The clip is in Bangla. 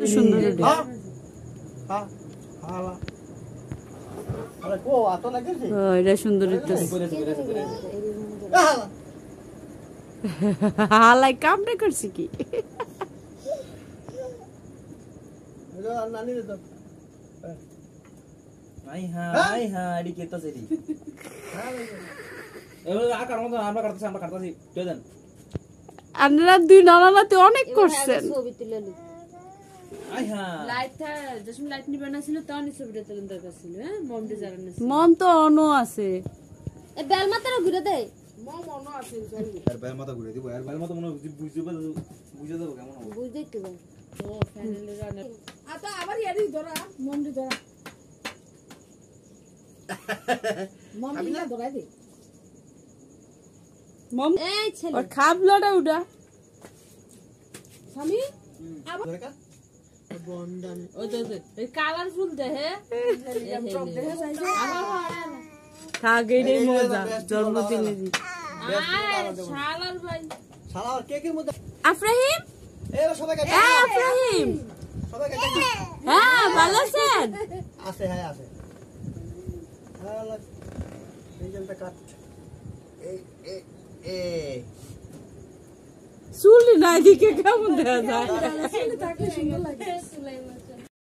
সুন্দর এটা এটা সুন্দর হালাই কামটা করছি কি আপনারা দুই নানাতে অনেক করছেন মম তো অনো আছে ঘুরে দেয় খাবলাটা উঠা কালারফুল দেহে মজা জন্মদিনে আফরাহিম আফরাহিম হ্যাঁ ভালো আছেন চুল না দিকে কেমন দেখা যায়